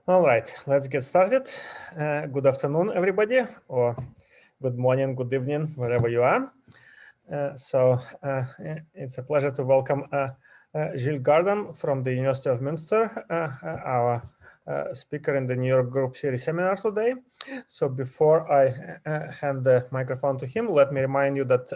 All right, let's get started. Good afternoon, everybody, or good morning, good evening, wherever you are. It's a pleasure to welcome Giles Gardam from the University of Muenster, our speaker in the New York Group Series seminar today. So before I hand the microphone to him, let me remind you that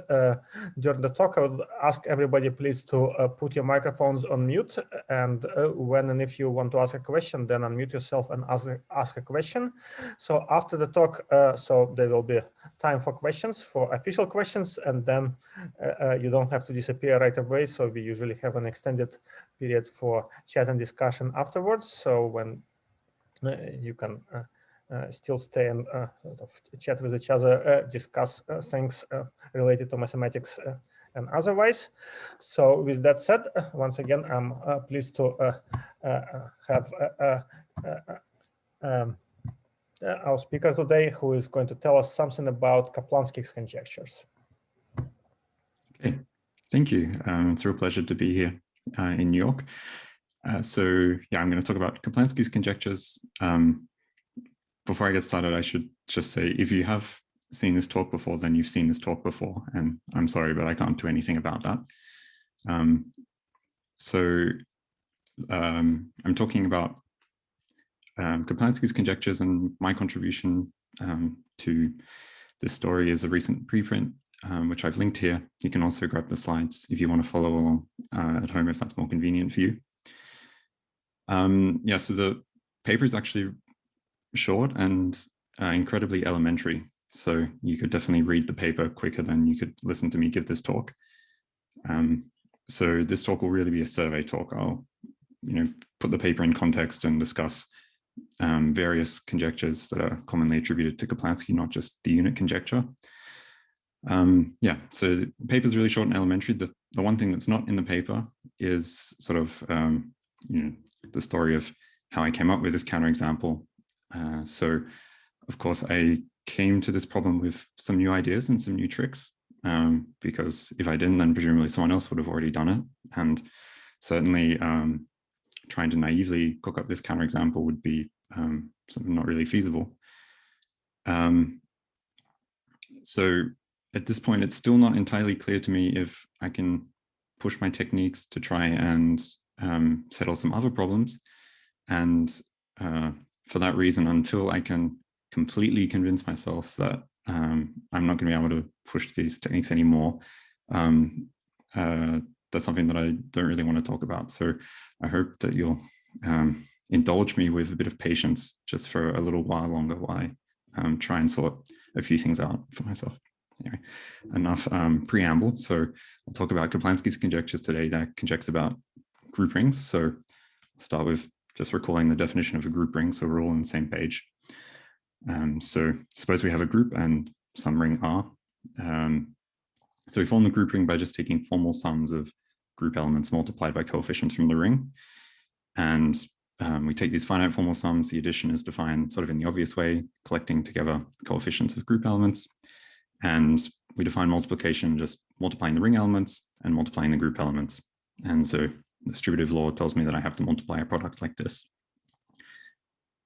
during the talk, I would ask everybody please to put your microphones on mute, and when and if you want to ask a question, then unmute yourself and ask a question. So after the talk, so there will be time for questions, for official questions, and then you don't have to disappear right away. So we usually have an extended period for chat and discussion afterwards. So when you can still stay and sort of chat with each other, discuss things related to mathematics and otherwise. So with that said, once again, I'm pleased to have our speaker today, who is going to tell us something about Kaplansky's conjectures. Okay, thank you. It's a real pleasure to be here in New York. I'm going to talk about Kaplansky's conjectures. Before I get started, I should just say, if you have seen this talk before, then you've seen this talk before, and I'm sorry, but I can't do anything about that. I'm talking about Kaplansky's conjectures, and my contribution to this story is a recent preprint, which I've linked here. You can also grab the slides if you want to follow along at home, if that's more convenient for you. So the paper is actually short and incredibly elementary. So you could definitely read the paper quicker than you could listen to me give this talk. So this talk will really be a survey talk. I'll put the paper in context and discuss various conjectures that are commonly attributed to Kaplansky, not just the unit conjecture. So the paper is really short and elementary. The one thing that's not in the paper is sort of the story of how I came up with this counterexample. So of course I came to this problem with some new ideas and some new tricks, because if I didn't, then presumably someone else would have already done it. And certainly trying to naively cook up this counterexample would be something not really feasible. So at this point, it's still not entirely clear to me if I can push my techniques to try and settle some other problems. And for that reason, until I can completely convince myself that I'm not going to be able to push these techniques anymore, that's something that I don't really want to talk about. So I hope that you'll indulge me with a bit of patience just for a little while longer while I try and sort a few things out for myself. Anyway, enough preamble. So I'll talk about Kaplansky's conjectures today that conjects about group rings. So I'll start with just recalling the definition of a group ring, so we're all on the same page. So suppose we have a group and some ring R. So we form the group ring by just taking formal sums of group elements multiplied by coefficients from the ring. And we take these finite formal sums. The addition is defined sort of in the obvious way, collecting together the coefficients of group elements. And we define multiplication just multiplying the ring elements and multiplying the group elements. And so the distributive law tells me that I have to multiply a product like this.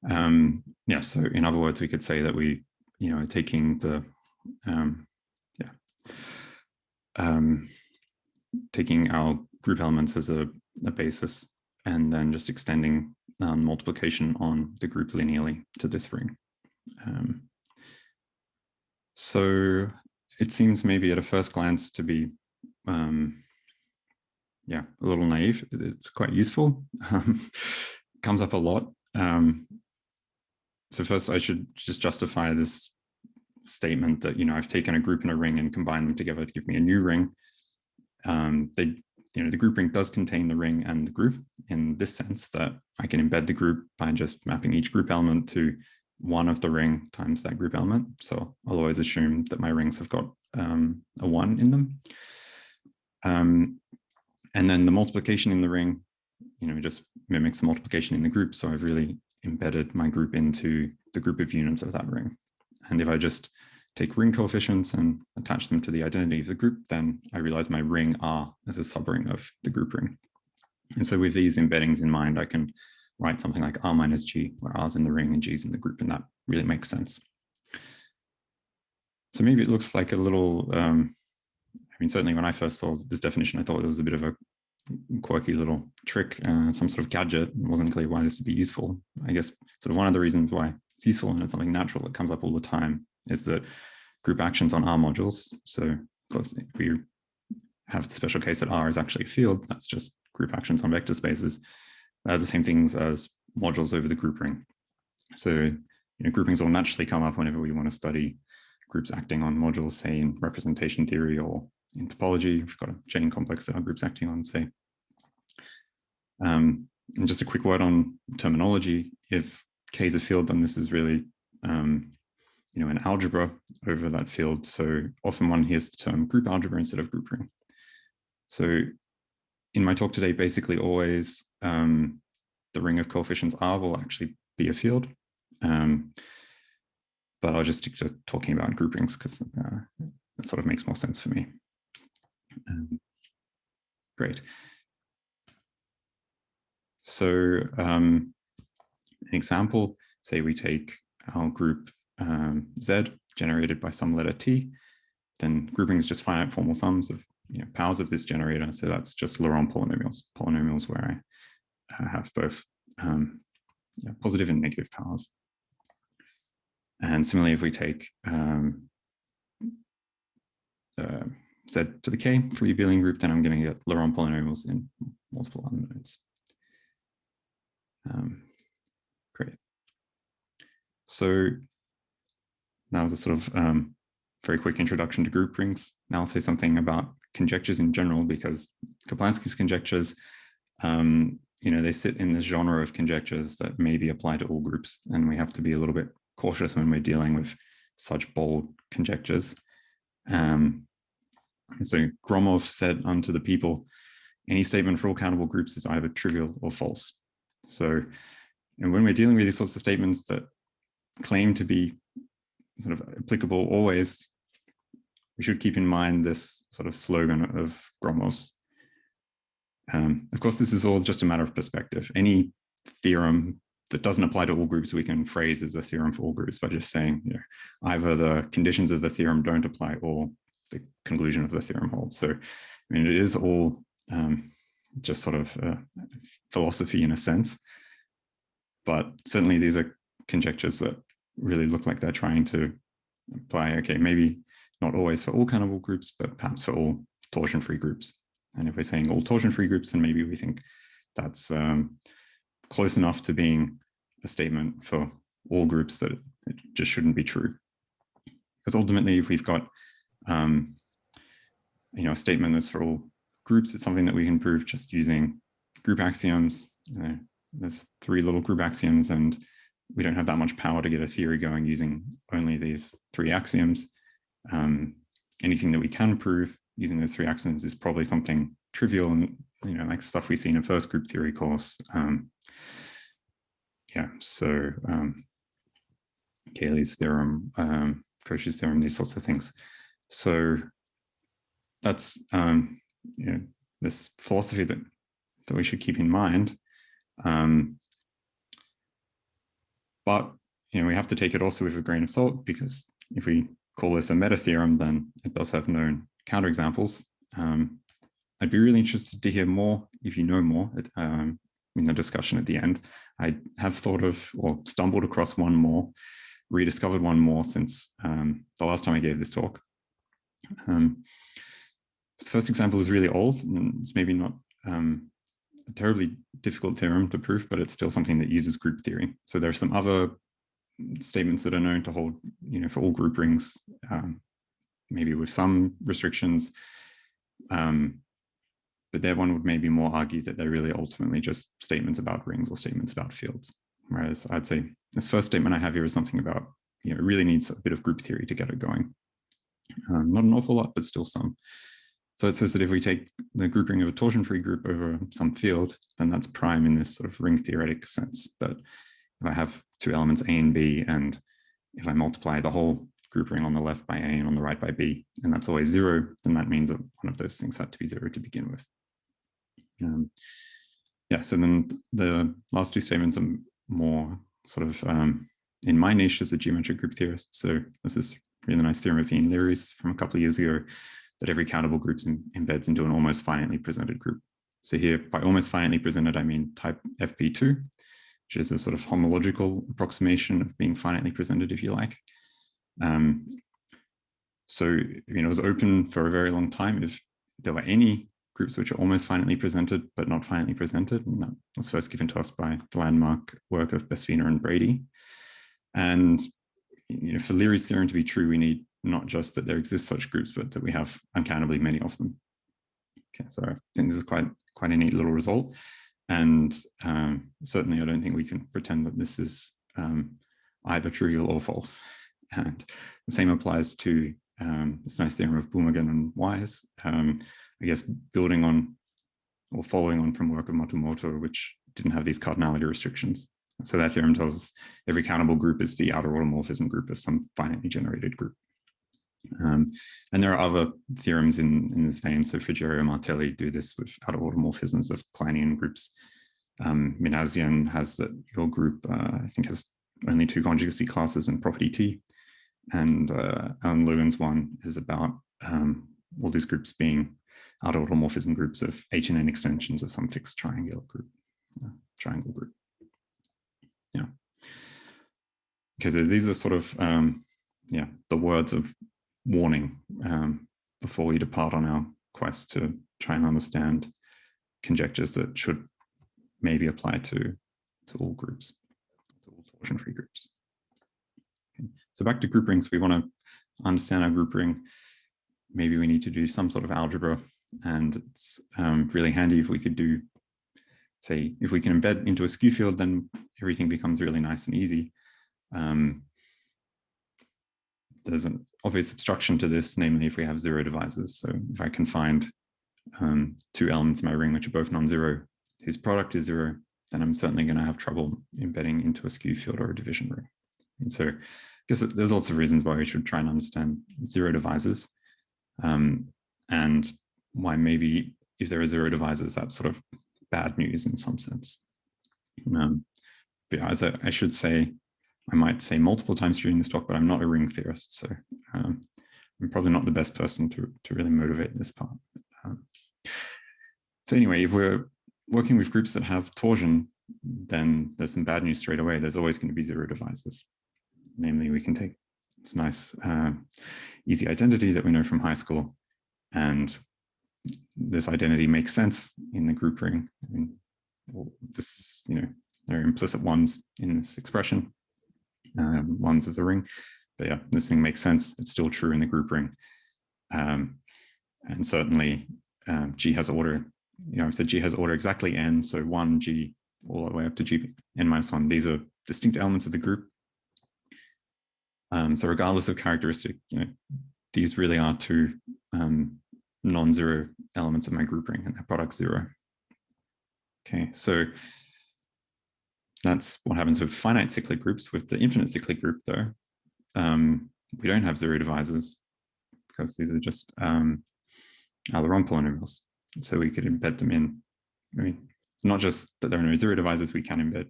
So in other words, we could say that we, are taking the, taking our group elements as a basis and then just extending multiplication on the group linearly to this ring. So it seems maybe at a first glance to be, a little naive. It's quite useful. Comes up a lot. So first I should just justify this statement that, I've taken a group and a ring and combined them together to give me a new ring. The group ring does contain the ring and the group in this sense that I can embed the group by just mapping each group element to one of the ring times that group element. So I'll always assume that my rings have got a 1 in them. And then the multiplication in the ring, just mimics the multiplication in the group. So I've really embedded my group into the group of units of that ring. And if I just take ring coefficients and attach them to the identity of the group, then I realize my ring R is a subring of the group ring. And so with these embeddings in mind, I can write something like R minus G, where R's in the ring and G's in the group, and that really makes sense. So maybe it looks like a little, I mean, certainly when I first saw this definition, I thought it was a bit of a quirky little trick, some sort of gadget. It wasn't clear why this would be useful. I guess sort of one of the reasons why it's useful, and it's something natural that comes up all the time, is that group actions on R modules. So of course, if we have the special case that R is actually a field, that's just group actions on vector spaces. That has the same things as modules over the group ring. So groupings will naturally come up whenever we want to study groups acting on modules, say in representation theory or in topology. We've got a chain complex that our group's acting on, say. And just a quick word on terminology. If K is a field, then this is really an algebra over that field. So often one hears the term group algebra instead of group ring. So in my talk today, basically always the ring of coefficients R will actually be a field. But I'll just stick to talking about group rings because that sort of makes more sense for me. Great. So an example, say we take our group Z generated by some letter T, then grouping is just finite formal sums of powers of this generator. So that's just Laurent polynomials where I have both positive and negative powers. And similarly, if we take Z to the K for the abelian group, then I'm going to get Laurent polynomials in multiple unknowns. Great. So that was a sort of very quick introduction to group rings. Now I'll say something about conjectures in general, because Kaplansky's conjectures, they sit in this genre of conjectures that maybe apply to all groups, and we have to be a little bit cautious when we're dealing with such bold conjectures. So Gromov said unto the people, any statement for all countable groups is either trivial or false. So, and when we're dealing with these sorts of statements that claim to be sort of applicable always, we should keep in mind this sort of slogan of Gromov's. Of course, this is all just a matter of perspective. Any theorem that doesn't apply to all groups, we can phrase as a theorem for all groups by just saying, either the conditions of the theorem don't apply or the conclusion of the theorem holds. So, I mean, it is all just sort of philosophy in a sense, but certainly these are conjectures that really look like they're trying to apply, okay, maybe not always for all countable groups, but perhaps for all torsion-free groups. And if we're saying all torsion-free groups, then maybe we think that's close enough to being a statement for all groups that it just shouldn't be true. Because ultimately, if we've got a statement that's for all groups, it's something that we can prove just using group axioms. There's 3 little group axioms, and we don't have that much power to get a theory going using only these 3 axioms. Anything that we can prove using those 3 axioms is probably something trivial and like stuff we see in a first group theory course. So Cayley's theorem, Cauchy's theorem, these sorts of things. So that's this philosophy that we should keep in mind. But we have to take it also with a grain of salt, because if we call this a meta theorem, then it does have known counterexamples. I'd be really interested to hear more, if you know more, in the discussion at the end. I have thought of, or stumbled across one more, rediscovered one more since the last time I gave this talk. The first example is really old, and it's maybe not a terribly difficult theorem to prove, but it's still something that uses group theory. So there are some other statements that are known to hold, for all group rings, maybe with some restrictions. But there one would maybe more argue that they're really ultimately just statements about rings or statements about fields. Whereas I'd say this first statement I have here is something about, it really needs a bit of group theory to get it going. Not an awful lot, but still some. So it says that if we take the group ring of a torsion-free group over some field, then that's prime in this sort of ring theoretic sense, that if I have 2 elements A and B, and if I multiply the whole group ring on the left by A and on the right by B, and that's always 0, then that means that one of those things had to be 0 to begin with. yeah, so then the last two statements are more sort of in my niche as a geometric group theorist. So this is really nice theorem of Ian Leary's from a couple of years ago, that every countable group embeds into an almost finitely presented group. So here, by almost finitely presented, I mean type FP2, which is a sort of homological approximation of being finitely presented, if you like. So, it was open for a very long time if there were any groups which are almost finitely presented, but not finitely presented. And that was first given to us by the landmark work of Besvina and Brady. And for Leary's theorem to be true, we need not just that there exist such groups, but that we have uncountably many of them. Okay, so I think this is quite a neat little result. And certainly I don't think we can pretend that this is either trivial or false. And the same applies to this nice theorem of Blumengen and Wise, I guess building on or following on from work of Matsumoto, which didn't have these cardinality restrictions. So that theorem tells us every countable group is the outer automorphism group of some finitely generated group. And there are other theorems in this vein. So Frigerio Martelli do this with outer automorphisms of Kleinian groups. Minassian has that your group, I think, has only two conjugacy classes in property T. And Alan Logan's one is about all these groups being outer automorphism groups of H and N extensions of some fixed triangle group. Yeah. Because these are sort of, the words of warning before we depart on our quest to try and understand conjectures that should maybe apply to all groups, to all torsion-free groups. Okay. So back to group rings, we want to understand our group ring. Maybe we need to do some sort of algebra, and it's really handy if we could do, say, if we can embed into a skew field, then everything becomes really nice and easy. There's an obvious obstruction to this, namely if we have zero divisors. So if I can find two elements in my ring which are both non-zero, whose product is zero, then I'm certainly going to have trouble embedding into a skew field or a division ring. And so I guess there's lots of reasons why we should try and understand zero divisors, and why maybe if there are zero divisors, that's sort of bad news in some sense. But yeah, as I should say, I might say multiple times during this talk, but I'm not a ring theorist, so I'm probably not the best person to really motivate this part. So anyway, if we're working with groups that have torsion, then there's some bad news straight away. There's always going to be zero divisors. Namely, we can take this nice easy identity that we know from high school, and this identity makes sense in the group ring. I mean, this, there are implicit ones in this expression. Ones of the ring, but yeah, this thing makes sense. It's still true in the group ring, and certainly G has order. I've said G has order exactly n, so 1 G all the way up to G n minus 1. These are distinct elements of the group. So regardless of characteristic, these really are two non-zero elements of my group ring, and their product 0. Okay, so that's what happens with finite cyclic groups. With the infinite cyclic group, though, we don't have zero divisors because these are just Aileron polynomials. So we could embed them in. I mean, not just that there are no zero divisors, we can embed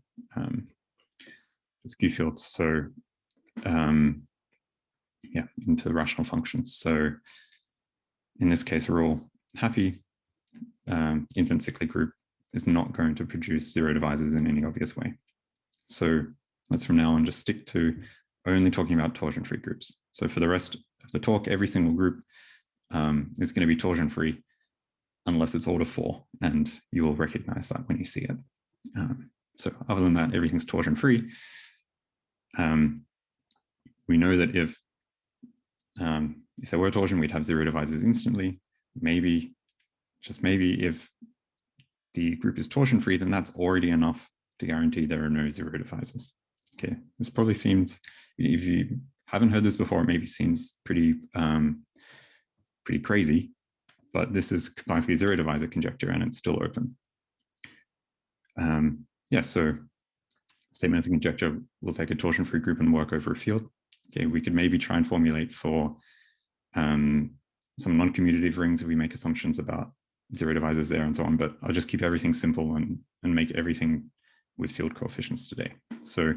skew fields. So yeah, into rational functions. So in this case, we're all happy. Infinite cyclic group is not going to produce zero divisors in any obvious way. So let's from now on just stick to only talking about torsion-free groups. So for the rest of the talk, every single group is going to be torsion-free unless it's order 4, and you will recognize that when you see it. So other than that, everything's torsion-free. We know that if there were torsion, we'd have zero divisors instantly. Maybe, just maybe, if the group is torsion-free, then that's already enough to guarantee there are no zero divisors. Okay, this probably seems, if you haven't heard this before, it maybe seems pretty crazy, but this is Kaplansky's zero divisor conjecture, and it's still open. Yeah, so statement of the conjecture, we'll take a torsion-free group and work over a field. Okay, we could maybe try and formulate for some non-commutative rings if we make assumptions about zero divisors there and so on, but I'll just keep everything simple and make everything with field coefficients today. So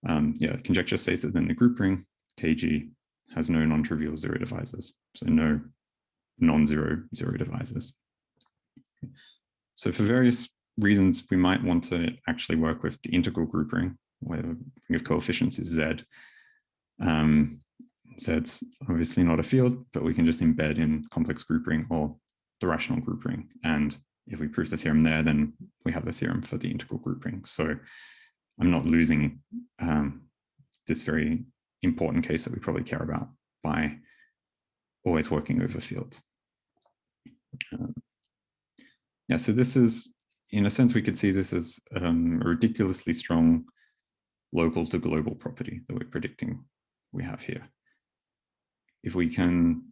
yeah, conjecture states that then the group ring KG has no non-trivial zero divisors, so no non-zero zero divisors. So for various reasons, we might want to actually work with the integral group ring, where the ring of coefficients is Z. Z's obviously not a field, but we can just embed in complex group ring or the rational group ring. And if we prove the theorem there, then we have the theorem for the integral group ring. So I'm not losing this very important case that we probably care about by always working over fields. Yeah, so this is, in a sense, we could see this as a ridiculously strong local to global property that we're predicting we have here. If we can,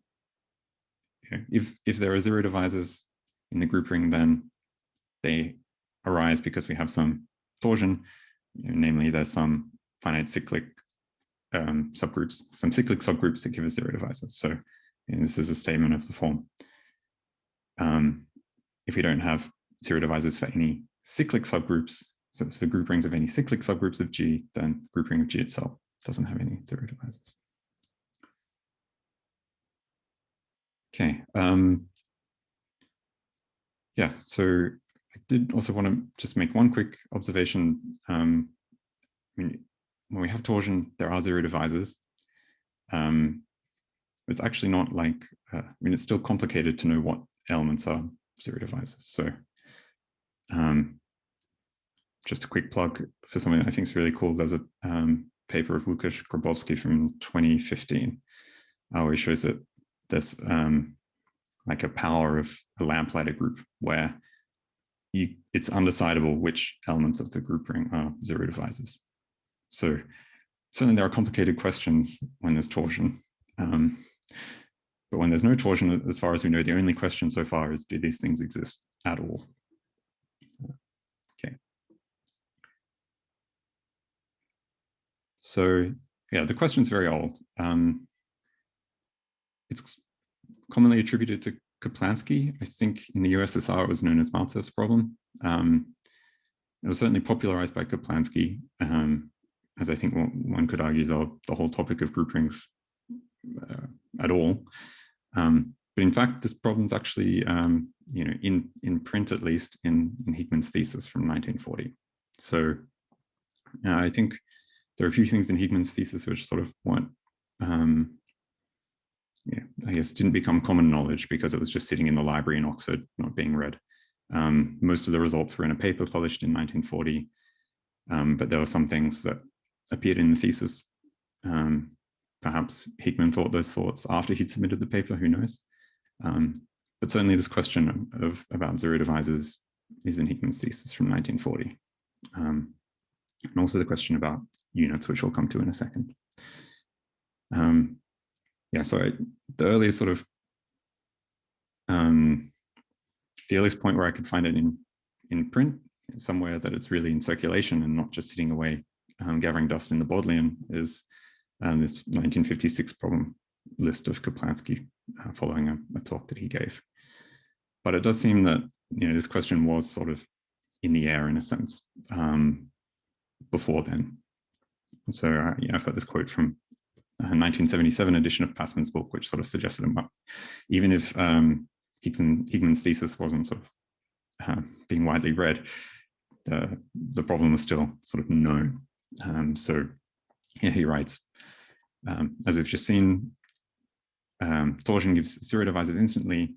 if there are zero divisors in the group ring, then they arise because we have some torsion, namely there's some finite cyclic subgroups, some cyclic subgroups that give us zero divisors. So this is a statement of the form. If we don't have zero divisors for any cyclic subgroups, so if the group rings of any cyclic subgroups of G, then the group ring of G itself doesn't have any zero divisors. Okay. Yeah, so I did also want to just make one quick observation. I mean, when we have torsion, there are zero divisors. It's actually not like, I mean, it's still complicated to know what elements are zero divisors. So just a quick plug for something that I think is really cool. There's a paper of Łukasz Grabowski from 2015, where he shows that there's like a power of a lamplighter group where it's undecidable which elements of the group ring are zero divisors. So certainly there are complicated questions when there's torsion. But when there's no torsion, as far as we know, the only question so far is, do these things exist at all? Okay. So yeah, the question's very old. It's commonly attributed to Kaplansky. I think in the USSR it was known as Maltsev's problem. It was certainly popularized by Kaplansky, as I think one could argue the whole topic of group rings at all. But in fact, this problem is actually, in print at least, in Hickman's thesis from 1940. So I think there are a few things in Hickman's thesis which sort of weren't, I guess, didn't become common knowledge because it was just sitting in the library in Oxford, not being read. Most of the results were in a paper published in 1940, but there were some things that appeared in the thesis. Perhaps Hickman thought those thoughts after he'd submitted the paper, who knows? But certainly this question about zero divisors is in Hickman's thesis from 1940. And also the question about units, which we'll come to in a second. Yeah, so the earliest sort of, the earliest point where I could find it in print, somewhere that it's really in circulation and not just sitting away gathering dust in the Bodleian, is this 1956 problem list of Kaplansky following a talk that he gave. But it does seem that this question was sort of in the air in a sense before then. So I've got this quote from a 1977 edition of Passman's book, which sort of suggested even if Hickman's thesis wasn't sort of being widely read, the problem was still sort of known. So yeah, he writes, as we've just seen, torsion gives zero divisors instantly.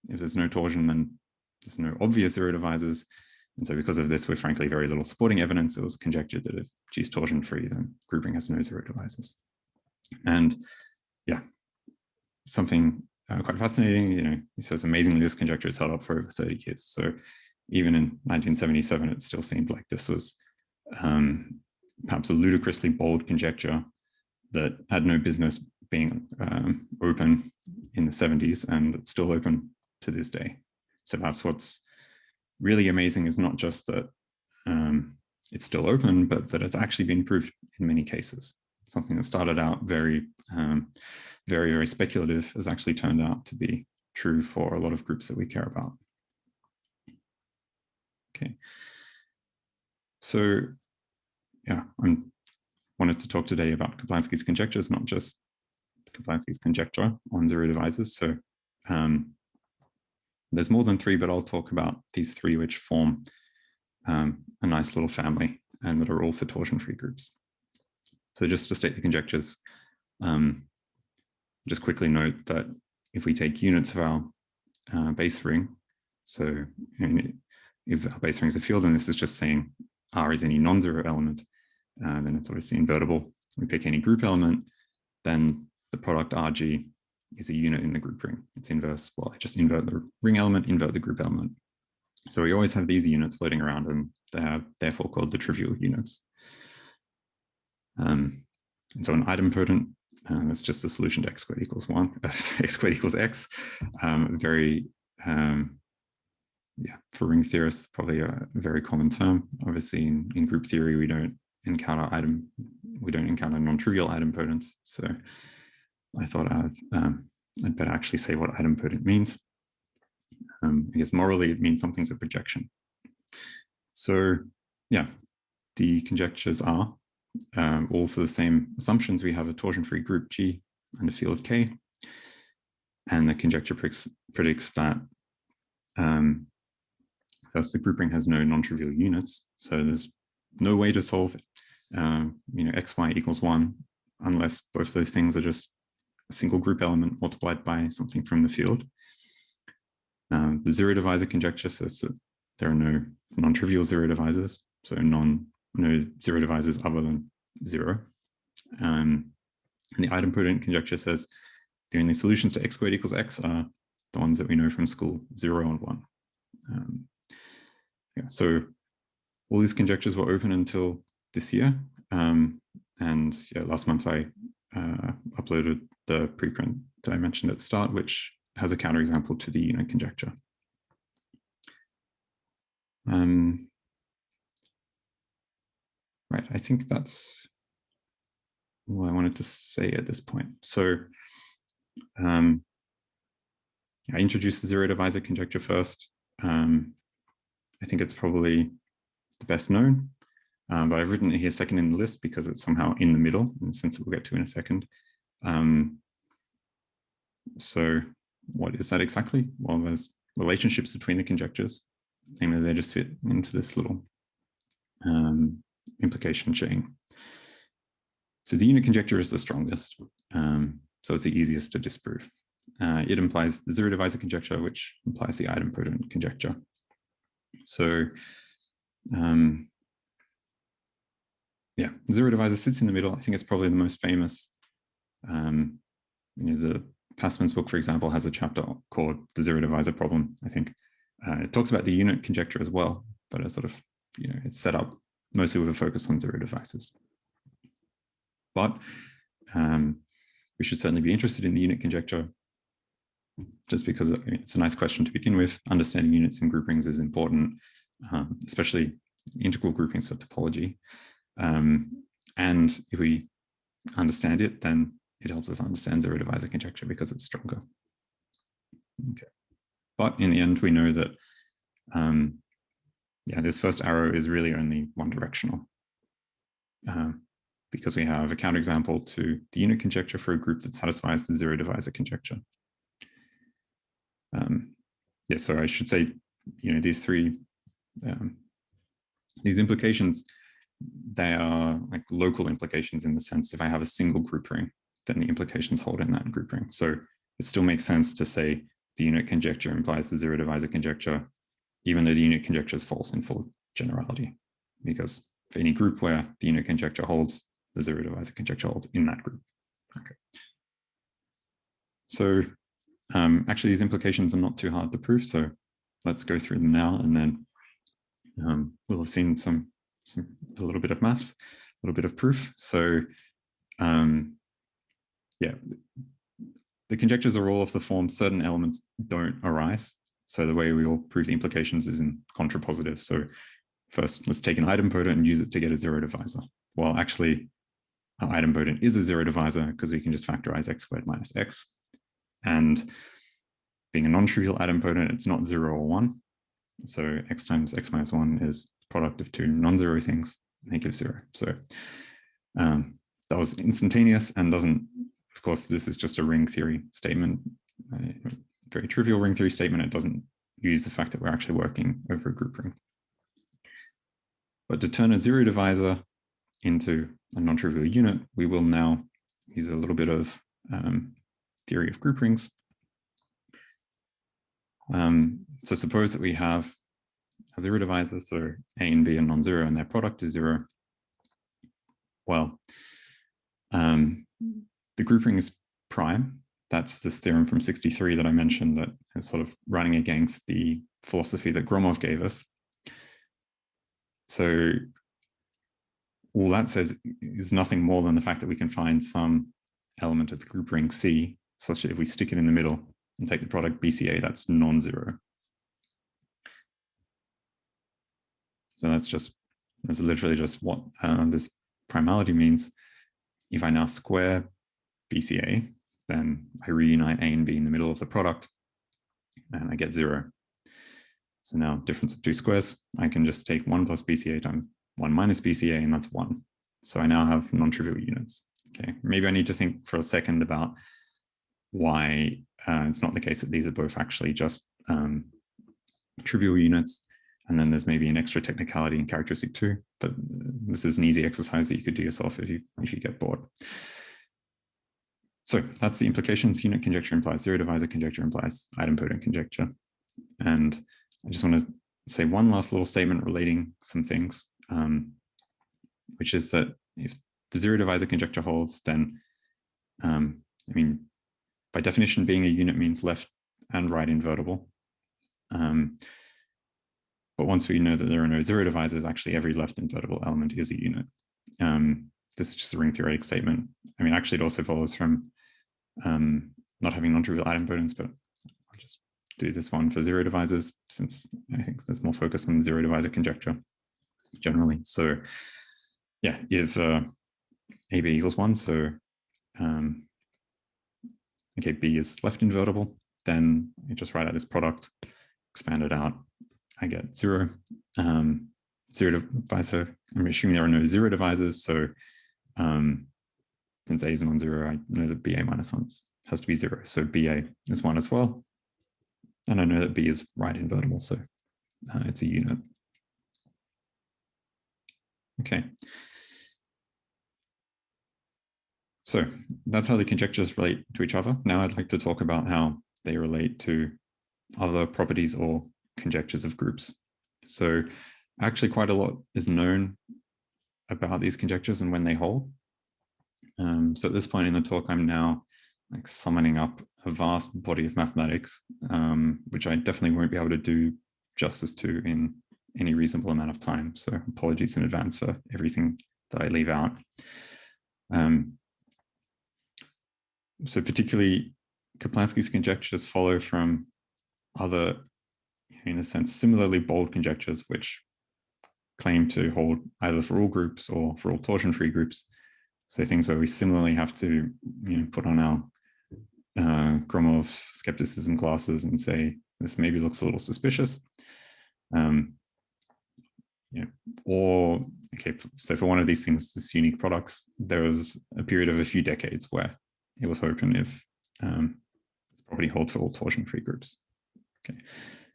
If there's no torsion, then there's no obvious zero divisors. And so because of this, with frankly very little supporting evidence, it was conjectured that if G is torsion free, then grouping has no zero divisors. And yeah, something quite fascinating, he says, amazingly, this conjecture is held up for over 30 years. So even in 1977, it still seemed like this was perhaps a ludicrously bold conjecture that had no business being open in the 70s, and it's still open to this day. So perhaps what's really amazing is not just that it's still open, but that it's actually been proved in many cases. Something that started out very, very speculative has actually turned out to be true for a lot of groups that we care about. Okay. So yeah, I wanted to talk today about Kaplansky's conjectures, not just Kaplansky's conjecture on zero divisors. So there's more than three, but I'll talk about these three which form a nice little family and that are all for torsion-free groups. So just to state the conjectures, just quickly note that if we take units of our base ring, so if our base ring is a field, and this is just saying R is any non-zero element, then it's obviously invertible. We pick any group element, then the product RG is a unit in the group ring. It's inverse. Well, I just invert the ring element, invert the group element. So we always have these units floating around, and they are therefore called the trivial units. And so an idempotent, that's just a solution to x squared equals 1, x squared equals x. Very, yeah, for ring theorists, probably a very common term. Obviously, in group theory, we don't encounter non-trivial idempotents. So I thought I'd better actually say what idempotent means. I guess morally, it means something's a projection. So yeah, the conjectures are all for the same assumptions. We have a torsion-free group G and a field K. And the conjecture predicts that first, the group ring has no non-trivial units. So there's no way to solve x, y equals 1 unless both those things are just a single group element multiplied by something from the field. The zero divisor conjecture says that there are no non-trivial zero divisors, so no zero divisors other than 0. And the idempotent conjecture says the only solutions to x squared equals x are the ones that we know from school, 0 and 1. Yeah, so all these conjectures were open until this year. And yeah, last month I uploaded the preprint that I mentioned at the start, which has a counterexample to the unit conjecture. Right, I think that's all I wanted to say at this point. So I introduced the zero divisor conjecture first. I think it's probably the best known, but I've written it here second in the list because it's somehow in the middle, and since we'll get to in a second. So what is that exactly? Well, there's relationships between the conjectures, namely they just fit into this little implication chain. So the unit conjecture is the strongest, so it's the easiest to disprove. It implies the zero divisor conjecture, which implies the idempotent conjecture. So yeah, zero divisor sits in the middle. I think it's probably the most famous. The Passman's book, for example, has a chapter called the zero divisor problem, I think. It talks about the unit conjecture as well, but it's sort of, it's set up mostly with a focus on zero divisors. But we should certainly be interested in the unit conjecture just because it's a nice question to begin with. Understanding units and group rings is important, especially integral groupings for topology. And if we understand it, then it helps us understand zero divisor conjecture because it's stronger. Okay. But in the end, we know that yeah, this first arrow is really only one directional because we have a counterexample to the unit conjecture for a group that satisfies the zero divisor conjecture. Yeah, so I should say, these three, these implications, they are like local implications in the sense if I have a single group ring, then the implications hold in that group ring. So it still makes sense to say the unit conjecture implies the zero divisor conjecture, even though the unit conjecture is false in full generality, because for any group where the unit conjecture holds, the zero divisor conjecture holds in that group. Okay. So actually, these implications are not too hard to prove. So let's go through them now, and then we'll have seen a little bit of maths, a little bit of proof. So yeah, the conjectures are all of the form certain elements don't arise. So the way we will prove the implications is in contrapositive. So first, let's take an idempotent and use it to get a zero divisor. Well, actually, our idempotent is a zero divisor because we can just factorize x squared minus x. And being a non-trivial idempotent, it's not 0 or 1. So x times x minus 1 is product of two non-zero things, and they give 0. So that was instantaneous and doesn't, of course, this is just a ring theory statement, very trivial ring theory statement. It doesn't use the fact that we're actually working over a group ring. But to turn a zero divisor into a non-trivial unit, we will now use a little bit of theory of group rings. So suppose that we have a zero divisor, so A and B are non-zero and their product is 0. Well, the group ring is prime. That's this theorem from 63 that I mentioned that is sort of running against the philosophy that Gromov gave us. So all that says is nothing more than the fact that we can find some element of the group ring C, such that if we stick it in the middle and take the product BCA, that's non-zero. So that's literally just what this primality means. If I now square BCA, then I reunite A and B in the middle of the product and I get 0. So now difference of two squares, I can just take 1 plus BCA times 1 minus BCA, and that's 1. So I now have non-trivial units. Okay, maybe I need to think for a second about why it's not the case that these are both actually just trivial units. And then there's maybe an extra technicality in characteristic 2, but this is an easy exercise that you could do yourself if you get bored. So that's the implications. Unit conjecture implies zero divisor, conjecture implies idempotent conjecture. And I just want to say one last little statement relating some things, which is that if the zero divisor conjecture holds, then, I mean, by definition, being a unit means left and right invertible. But once we know that there are no zero divisors, actually every left invertible element is a unit. This is just a ring theoretic statement. I mean, actually, it also follows from not having non-trivial idempotents, but I'll just do this one for zero divisors, since I think there's more focus on zero divisor conjecture generally. So yeah, if AB equals 1, so okay, B is left invertible, then you just write out this product, expand it out, I get 0. Zero divisor, I'm assuming there are no zero divisors, so since A is non-zero, I know that BA minus 1 has to be 0. So BA is 1 as well. And I know that B is right invertible, so it's a unit. Okay. So that's how the conjectures relate to each other. Now I'd like to talk about how they relate to other properties or conjectures of groups. So actually quite a lot is known about these conjectures and when they hold. So at this point in the talk, I'm now like summoning up a vast body of mathematics, which I definitely won't be able to do justice to in any reasonable amount of time. So apologies in advance for everything that I leave out. So particularly Kaplansky's conjectures follow from other, in a sense, similarly bold conjectures, which claim to hold either for all groups or for all torsion-free groups. So things where we similarly have to, put on our Gromov skepticism glasses and say, this maybe looks a little suspicious. Or, okay, so for one of these things, this unique products, there was a period of a few decades where it was open if this property holds for all torsion-free groups. Okay,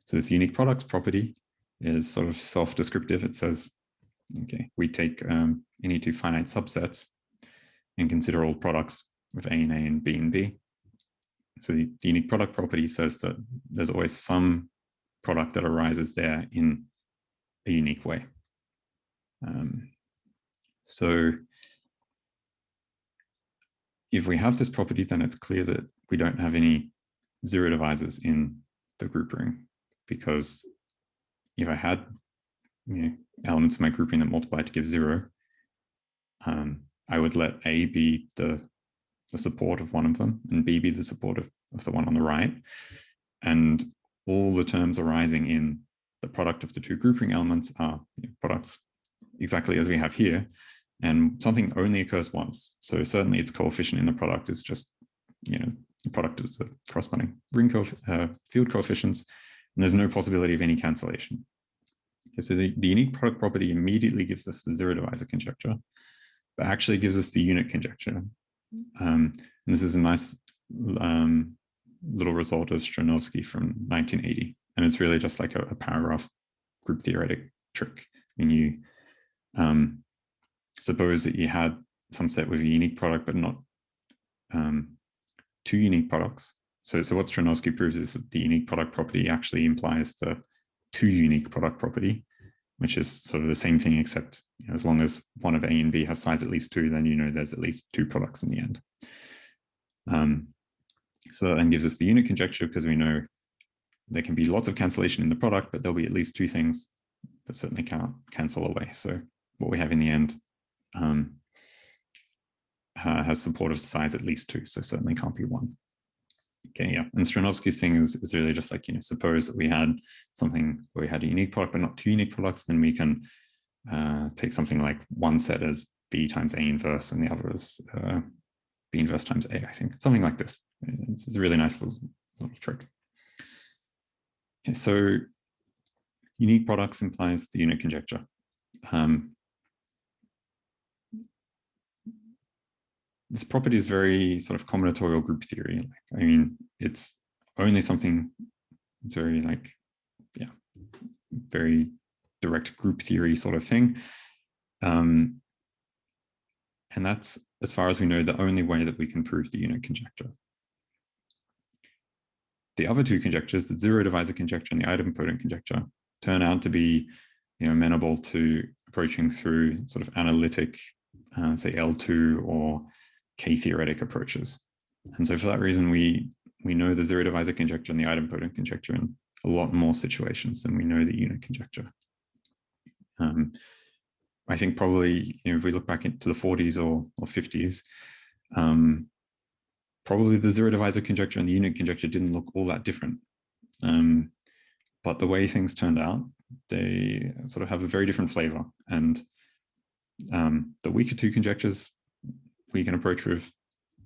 so this unique products property is sort of self-descriptive. It says, okay, we take any two finite subsets and consider all products of A and B. So the unique product property says that there's always some product that arises there in a unique way. So if we have this property, then it's clear that we don't have any zero divisors in the group ring, because if I had elements of my group ring that multiply to give 0, I would let A be the support of one of them and B be the support of the one on the right. And all the terms arising in the product of the two group ring elements are products exactly as we have here. And something only occurs once. So certainly its coefficient in the product is just, the product is the corresponding field coefficients, and there's no possibility of any cancellation. Okay, so the unique product property immediately gives us the zero divisor conjecture, but actually gives us the unit conjecture. And this is a nice little result of Stranovsky from 1980. And it's really just like a paragraph group theoretic trick. When you suppose that you had some set with a unique product, but not two unique products. So what Stranovsky proves is that the unique product property actually implies the two unique product property, which is sort of the same thing, except as long as one of A and B has size at least 2, then there's at least 2 products in the end. So that then gives us the unit conjecture, because we know there can be lots of cancellation in the product, but there'll be at least 2 things that certainly cannot cancel away. So what we have in the end has support of size at least 2, so certainly can't be 1. Okay, yeah. And Stranovsky's thing is really just like, suppose that we had something where we had a unique product, but not 2 unique products, then we can take something like one set as B times A inverse and the other as B inverse times A, I think. Something like this. It's a really nice little trick. Okay, so unique products implies the unit conjecture. This property is very sort of combinatorial group theory. I mean, it's only something, it's very very direct group theory sort of thing. And that's, as far as we know, the only way that we can prove the unit conjecture. The other 2 conjectures, the zero divisor conjecture and the idempotent conjecture, turn out to be amenable to approaching through sort of analytic, say L2 or K-theoretic approaches. And so for that reason, we know the zero divisor conjecture and the idempotent conjecture in a lot more situations than we know the unit conjecture. I think probably, if we look back into the 40s or 50s, probably the zero divisor conjecture and the unit conjecture didn't look all that different. But the way things turned out, they sort of have a very different flavor. And the weaker 2 conjectures we can approach with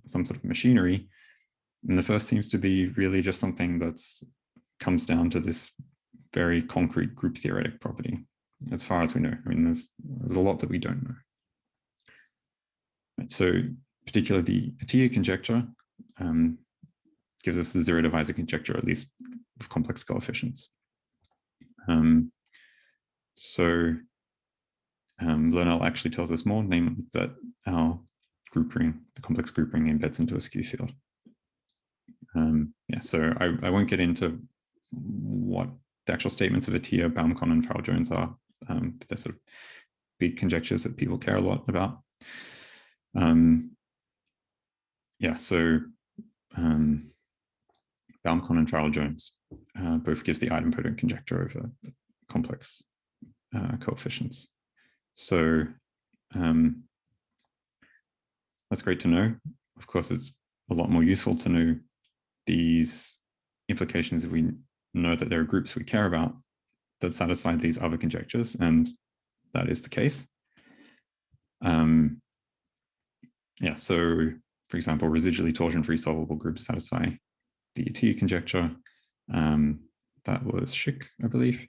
some sort of machinery. And the first seems to be really just something that's comes down to this very concrete group theoretic property, as far as we know. I mean, there's a lot that we don't know. Right, so particularly the Atiyah conjecture gives us the zero divisor conjecture, at least with complex coefficients. Lernell actually tells us more, namely that our group ring, the complex group ring, embeds into a skew field. So I won't get into what the actual statements of Atiyah, Baum-Conn, and Farrell-Jones are. They're sort of big conjectures that people care a lot about. So Baum-Conn and Farrell-Jones both give the idempotent conjecture over complex coefficients. So that's great to know. Of course, it's a lot more useful to know these implications if we know that there are groups we care about that satisfy these other conjectures, and that is the case. So for example, residually torsion-free solvable groups satisfy the Atiyah conjecture. That was Schick, I believe.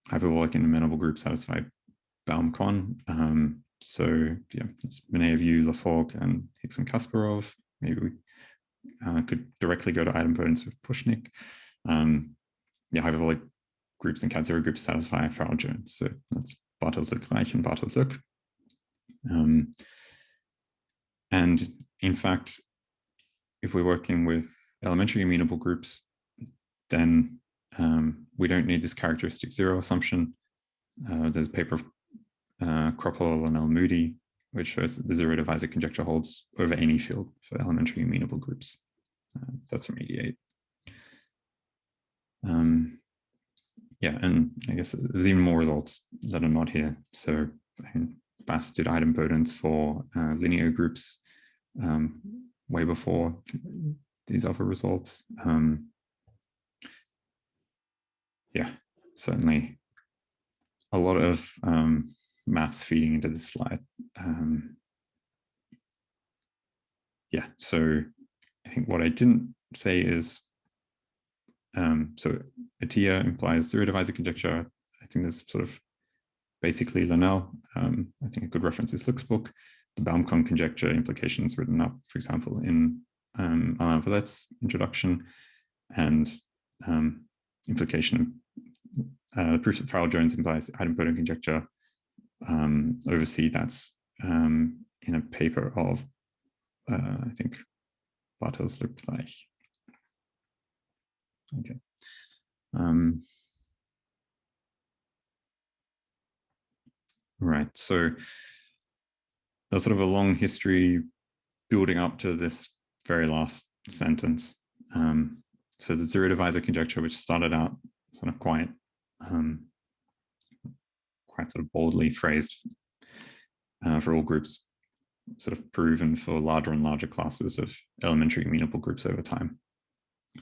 Hyperbolic and amenable groups satisfy Baum-Conn. It's Meneyev, Laforgue, and Hicks and Kasparov. Maybe we could directly go to idempotence with Pushnik. Hyperbolic groups and cat-zero groups satisfy Farrell-Jones. So that's Bartels-Luck, Reich, and Bartels-Luck. And in fact, if we're working with elementary amenable groups, then we don't need this characteristic zero assumption. There's a paper of Kroppel and Moody, which shows that the zero divisor conjecture holds over any field for elementary amenable groups. That's from 88. And I guess there's even more results that are not here. So Bass did idempotence for linear groups way before these other results. Certainly a lot of maths feeding into this slide. So think what I didn't say is, so ATIA implies zero divisor conjecture. I think there's sort of basically Linnell. I think a good reference is Luke's book. The Baum-Kohn conjecture implications written up, for example, in Alain Villette's introduction, and implication of proofs that Farrell-Jones implies idempotent conjecture. Oversee, that's in a paper of, I think, Bartels-Leclerc. Okay. Right, so there's sort of a long history building up to this very last sentence. So the zero divisor conjecture, which started out sort of quite sort of boldly phrased for all groups, sort of proven for larger and larger classes of elementary amenable groups over time.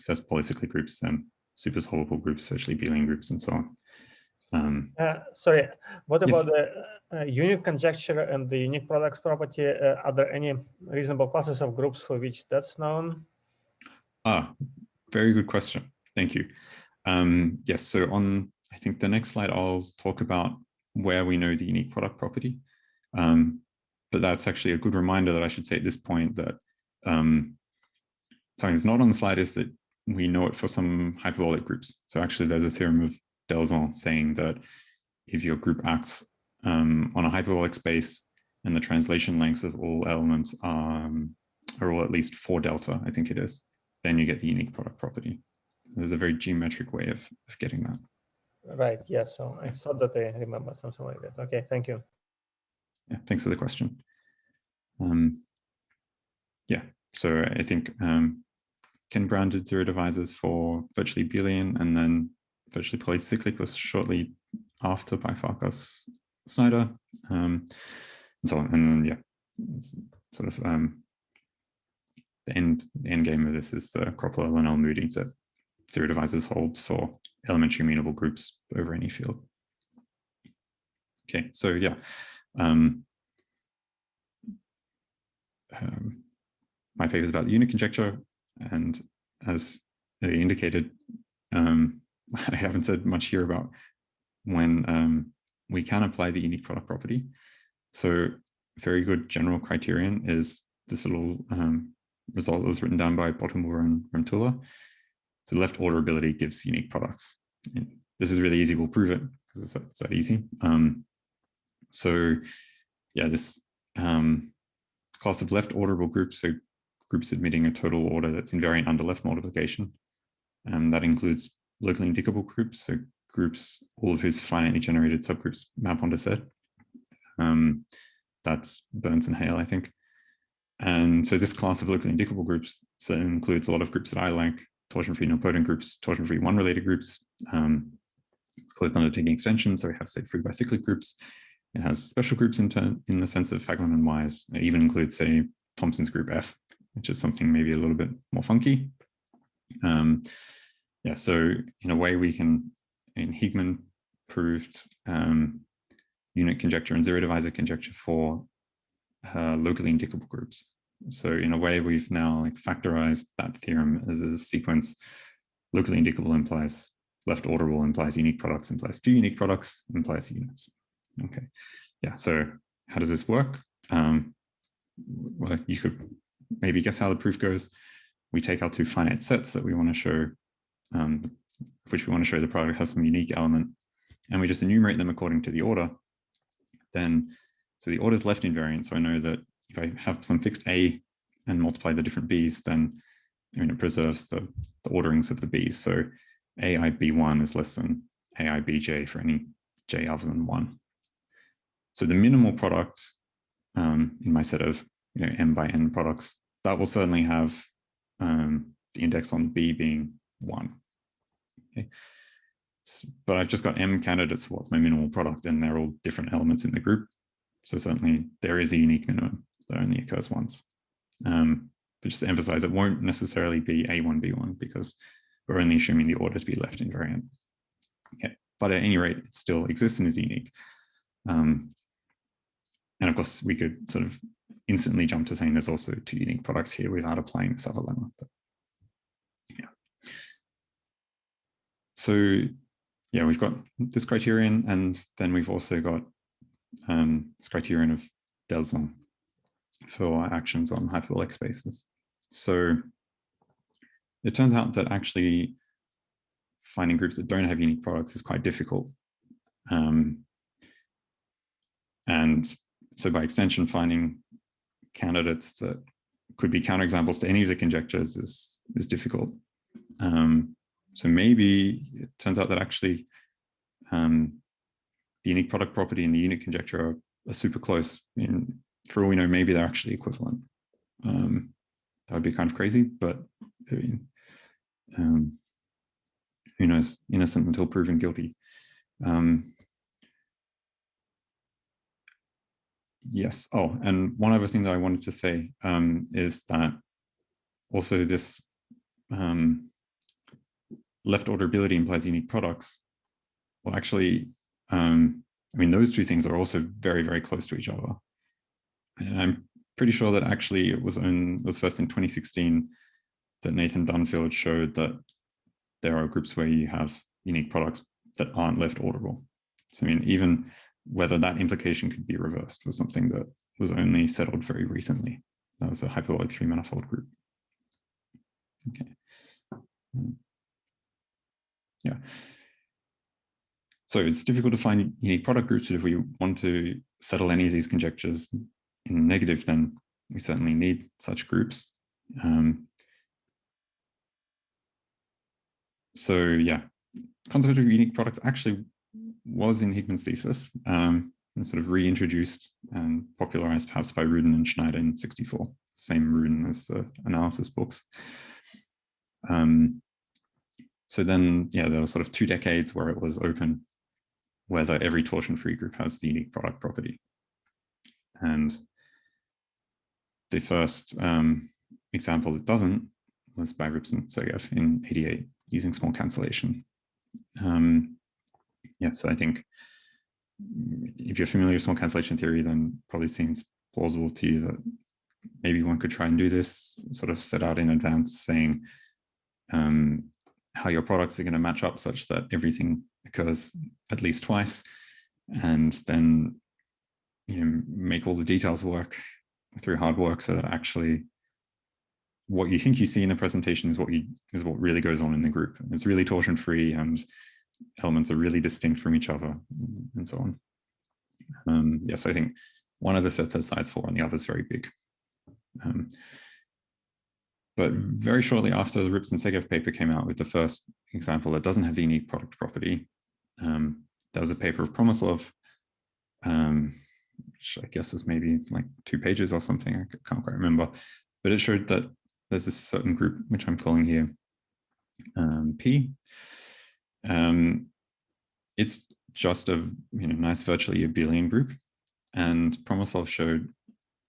First polycyclic groups, then super solvable groups, virtually abelian groups, and so on. Sorry, what about Yes. the unique conjecture and the unique products property? Are there any reasonable classes of groups for which that's known? Very good question. Thank you. Yes, so on, I think the next slide, I'll talk about where we know the unique product property. But that's actually a good reminder that I should say at this point that something that's not on the slide is that we know it for some hyperbolic groups. So actually there's a theorem of Delzon saying that if your group acts on a hyperbolic space and the translation lengths of all elements are all at least 4 delta, I think it is, then you get the unique product property. There's a very geometric way of getting that. Right, yeah, so I thought that I remember something like that. Okay, thank you. Yeah, thanks for the question. Yeah, so I think Ken Brown did zero divisors for virtually abelian, and then virtually polycyclic was shortly after by Farkas Snyder, and so on. And then, yeah, sort of the end game of this is the Kropler, Linnell, Moody that zero divisors holds for elementary amenable groups over any field. Okay, so yeah. My paper is about the unit conjecture, and as indicated, I haven't said much here about when we can apply the unique product property. So very good general criterion is this little result that was written down by Bottomore and Remtula. So left orderability gives unique products. And this is really easy, we'll prove it because it's that easy. So yeah, this class of left orderable groups, so groups admitting a total order that's invariant under left multiplication. That includes locally indicable groups, so groups, all of whose finitely generated subgroups map onto Z. That's Burns and Hale, I think. And so this class of locally indicable groups includes a lot of groups that I like, torsion-free nilpotent groups, torsion-free one-related groups. It's closed undertaking extensions, so we have, say, free bicyclic groups. It has special groups in the sense of Faglin and Wise. It even includes, say, Thompson's group F, which is something maybe a little bit more funky. Yeah, so in a way we can, in Higman proved unit conjecture and zero divisor conjecture for locally indicable groups. So in a way we've now like factorized that theorem as a sequence. Locally indicable implies left orderable, implies unique products, implies 2 unique products, implies units. Okay, yeah, so how does this work? Well, you could maybe guess how the proof goes. We take our 2 finite sets that we want to show, which we want to show the product has some unique element, and we just enumerate them according to the order. Then, so the order is left invariant, so I know that if I have some fixed A and multiply the different B's, then I mean, it preserves the orderings of the B's. So AIB1 is less than AIBJ for any J other than 1. So the minimal product in my set of M by N products, that will certainly have the index on B being 1. Okay. But I've just got M candidates for what's my minimal product, and they're all different elements in the group. So certainly there is a unique minimum that only occurs once. But just to emphasize, it won't necessarily be A1, B1 because we're only assuming the order to be left invariant. Okay, but at any rate, it still exists and is unique. And of course, we could sort of instantly jump to saying there's also two unique products here without applying this other lemma. But yeah. So yeah, we've got this criterion, and then we've also got this criterion of Delson for actions on hyperbolic spaces. So it turns out that actually finding groups that don't have unique products is quite difficult. And so by extension, finding candidates that could be counterexamples to any of the conjectures is difficult. So maybe it turns out that actually the unique product property and the unit conjecture are super close. For all we know, maybe they're actually equivalent. That would be kind of crazy, but I mean, who knows? Innocent until proven guilty. Yes. Oh, and one other thing that I wanted to say is that also this left orderability implies unique products. Well, actually, I mean, those two things are also very, very close to each other. And I'm pretty sure that actually it was first in 2016 that Nathan Dunfield showed that there are groups where you have unique products that aren't left orderable. So I mean, even whether that implication could be reversed was something that was only settled very recently. That was a hyperbolic 3-manifold group. Okay. Yeah. So it's difficult to find unique product groups, but if we want to settle any of these conjectures in negative, then we certainly need such groups. So yeah, concept of unique products actually was in Hickman's thesis, and sort of reintroduced and popularized perhaps by Rudin and Schneider in '64. Same Rudin as the analysis books. So then, yeah, there were sort of 2 decades where it was open whether every torsion-free group has the unique product property. And the first example that doesn't was by Rips and Segev in '88 using small cancellation. Yeah, so I think if you're familiar with small cancellation theory, then probably seems plausible to you that maybe one could try and do this, sort of set out in advance saying how your products are going to match up such that everything occurs at least twice, and then make all the details work through hard work so that actually what you think you see in the presentation is what really goes on in the group. It's really torsion free and elements are really distinct from each other and so on. Yeah, so I think one of the sets has size 4 and the other is very big. But very shortly after the Rips and Segev paper came out with the first example that doesn't have the unique product property, there was a paper of Promislov, which I guess is maybe like 2 pages or something, I can't quite remember, but it showed that there's this certain group, which I'm calling here P. It's just a nice virtually abelian group, and Promislov showed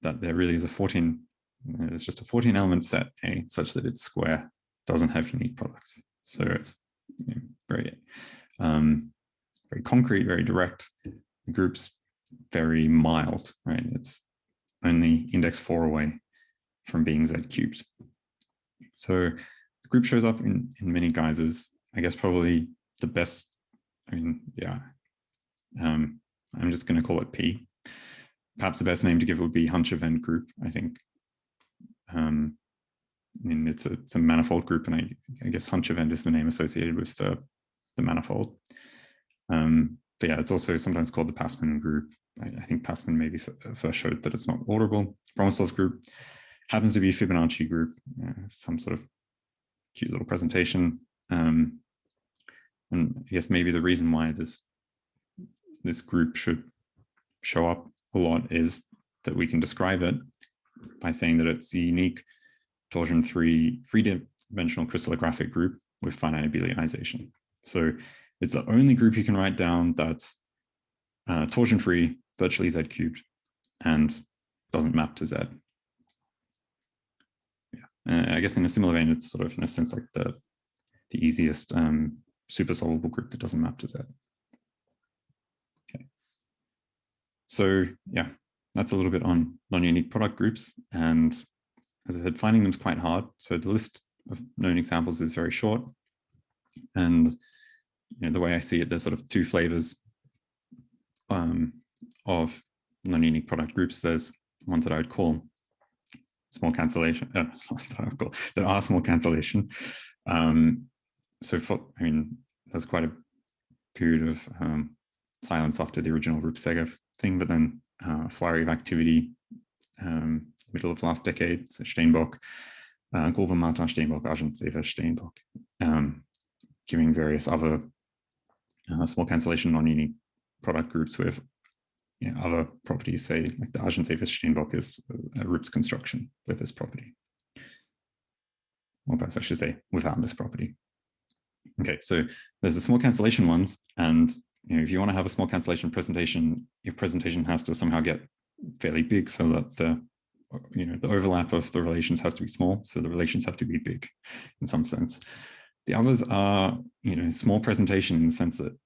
that there really is it's just a 14 element set A such that its square doesn't have unique products. So it's very concrete, very direct. The group's very mild, right? It's only index 4 away from being Z cubed. So the group shows up in many guises. I guess probably the best, I'm just going to call it P. Perhaps the best name to give would be Hunch event group, I think. It's a manifold group, and I guess Hunch event is the name associated with the manifold. But yeah, it's also sometimes called the Passman group. I think Passman maybe first showed that it's not orderable. Promislov's group happens to be a Fibonacci group, some sort of cute little presentation. And I guess maybe the reason why this group should show up a lot is that we can describe it by saying that it's a unique torsion-free three-dimensional crystallographic group with finite abelianization. So it's the only group you can write down that's torsion-free, virtually Z cubed, and doesn't map to Z. Yeah, I guess in a similar vein, it's sort of in a sense like the easiest super solvable group that doesn't map to Z. Okay. So yeah, that's a little bit on non-unique product groups. And as I said, finding them is quite hard. So the list of known examples is very short. And the way I see it, there's sort of two flavors of non-unique product groups. There's ones that I would call small cancellation, that are small cancellation. So there's quite a period of silence after the original Rupp-Segev thing, but then flurry of activity, middle of last decade, so Steenbok, Golva, Martin, Steenbok, Argent-Sever, Steenbok, giving various other small cancellation non-unique product groups with other properties, say like the Argent-Sever Steenbok is a Rupp's construction with this property. Or perhaps I should say without this property. Okay, so there's the small cancellation ones, and if you want to have a small cancellation presentation, your presentation has to somehow get fairly big so that the overlap of the relations has to be small, so the relations have to be big in some sense. The others are small presentation in the sense that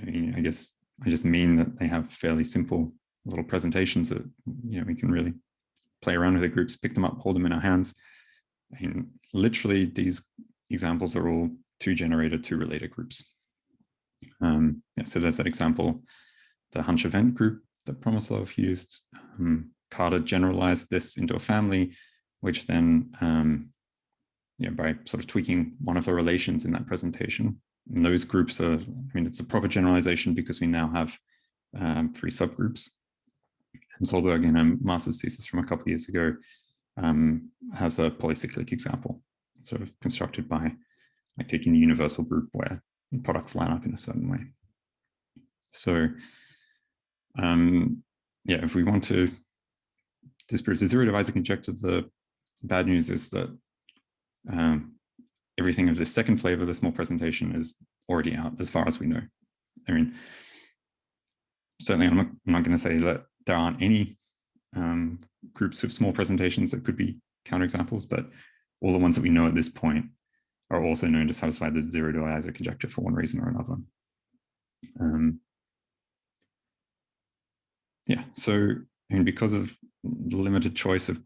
I guess I just mean that they have fairly simple little presentations that we can really play around with the groups, pick them up, hold them in our hands. Literally these examples are all two generated, two related groups. So there's that example, the Hunch event group that Promislov used. Carter generalized this into a family, which then, by sort of tweaking one of the relations in that presentation, and those groups are, it's a proper generalization because we now have 3 subgroups. And Solberg, in a master's thesis from a couple of years ago, has a polycyclic example, sort of constructed by taking a universal group where the products line up in a certain way. So, if we want to disprove the zero divisor conjecture, the bad news is that everything of the second flavor, the small presentation, is already out as far as we know. Certainly I'm not going to say that there aren't any groups with small presentations that could be counterexamples, but all the ones that we know at this point are also known to satisfy the zero divisor conjecture for one reason or another. So because of the limited choice of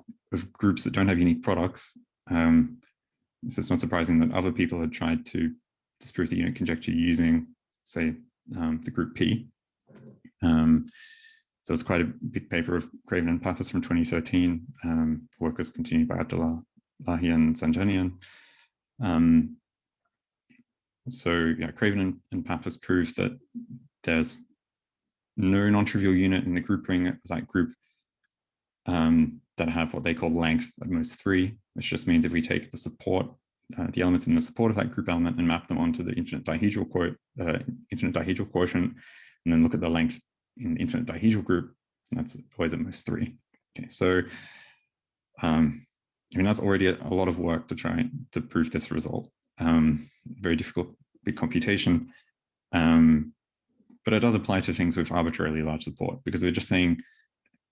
groups that don't have unique products, it's not surprising that other people had tried to disprove the unit conjecture using, say, the group P. So it's quite a big paper of Craven and Pappas from 2013. Work was continued by Abdullah Lahi and Zanjanian. Craven and Pappas proved that there's no non-trivial unit in the group ring of that group that have what they call length at most 3, which just means if we take the support, the elements in the support of that group element and map them onto the infinite dihedral quotient, and then look at the length in the infinite dihedral group, that's always at most 3. Okay, so that's already a lot of work to try to prove this result. Very difficult, big computation, but it does apply to things with arbitrarily large support, because we're just saying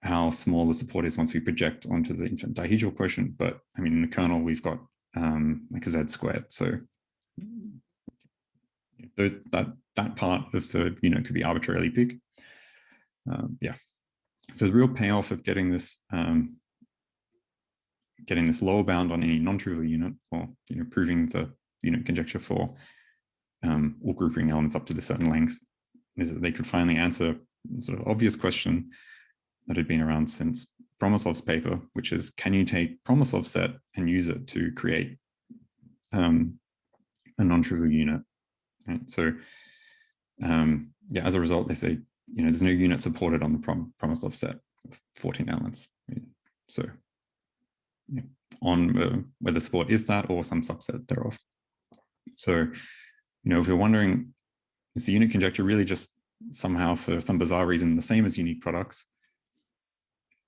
how small the support is once we project onto the infinite dihedral quotient. But in the kernel, we've got like a z squared. So that part of the unit could be arbitrarily big. So the real payoff of getting this lower bound on any non-trivial unit, or proving the unit conjecture for all group ring elements up to a certain length, is that they could finally answer the sort of obvious question that had been around since Promislov's paper, which is, can you take Promislov's set and use it to create a non-trivial unit? Right? So as a result, they say, there's no unit supported on the Promislov set of 14 elements. So on whether support is that or some subset thereof. So, if you're wondering, is the unit conjecture really just somehow, for some bizarre reason, the same as unique products?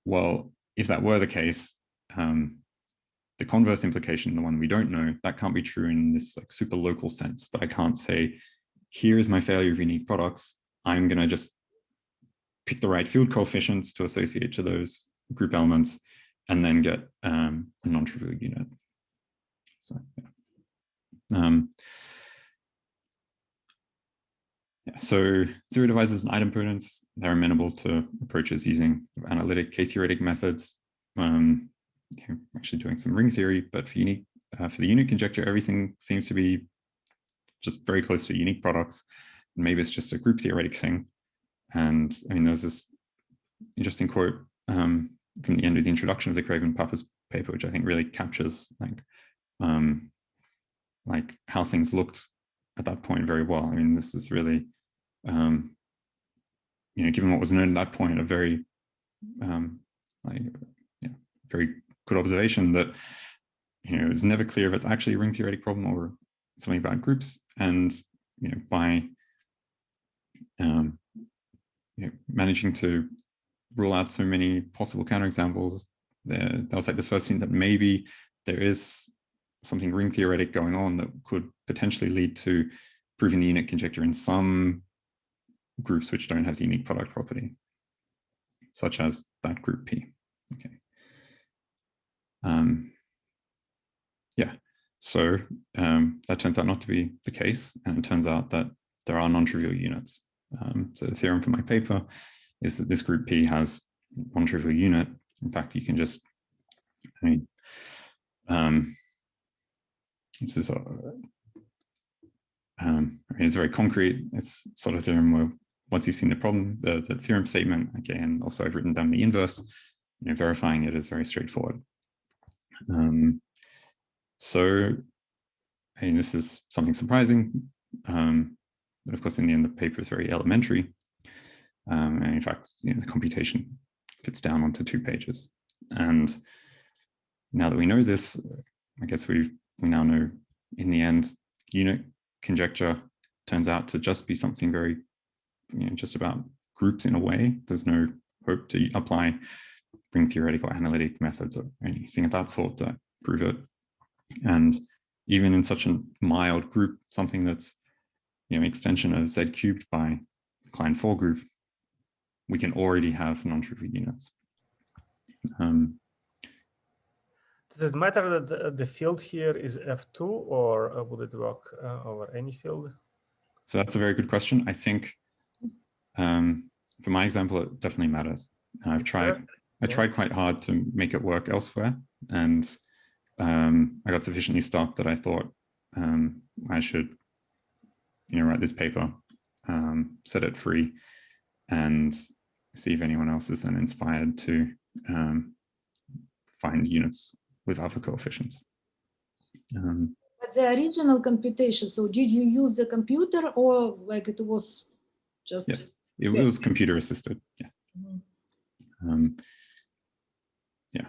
Well, if that were the case, the converse implication, the one we don't know, that can't be true in this like super local sense, that I can't say, here is my failure of unique products. I'm going to just pick the right field coefficients to associate to those group elements and then get a non-trivial unit. So, Yeah, so zero divisors and idempotents, they're amenable to approaches using analytic K-theoretic methods. Actually doing some ring theory, but for the unit conjecture, everything seems to be just very close to unique products. And maybe it's just a group theoretic thing. And I mean, there's this interesting quote from the end of the introduction of the Craven-Pappas paper, which I think really captures like how things looked at that point very well. I mean, this is really, given what was known at that point, a very, very good observation that, it was never clear if it's actually a ring theoretic problem or something about groups. And, by, managing to rule out so many possible counterexamples, that was like the first thing that maybe there is something ring theoretic going on that could potentially lead to proving the unit conjecture in some groups which don't have the unique product property, such as that group P. Okay. So that turns out not to be the case, and it turns out that there are non-trivial units. So the theorem for my paper is that this group P has non-trivial unit. In fact, you can just, this is it's very concrete. It's sort of theorem where once you've seen the problem, the theorem statement, okay, and also I've written down the inverse, verifying it is very straightforward. So, this is something surprising, but of course, in the end, the paper is very elementary. And in fact, the computation fits down onto 2 pages. And now that we know this, I guess we now know in the end, unit conjecture turns out to just be something very, just about groups in a way. There's no hope to apply ring theoretic or analytic methods or anything of that sort to prove it. And even in such a mild group, something that's, extension of Z cubed by Klein 4 group, we can already have non-trivial units. Does it matter that the field here is F2, or would it work over any field? So that's a very good question. I think for my example, it definitely matters. I tried quite hard to make it work elsewhere, and I got sufficiently stuck that I thought I should, write this paper, set it free, and see if anyone else is then inspired to find units with other coefficients. But the original computation, so did you use the computer, or like it was just? Yes, it was computer assisted. Yeah. Mm-hmm. Yeah,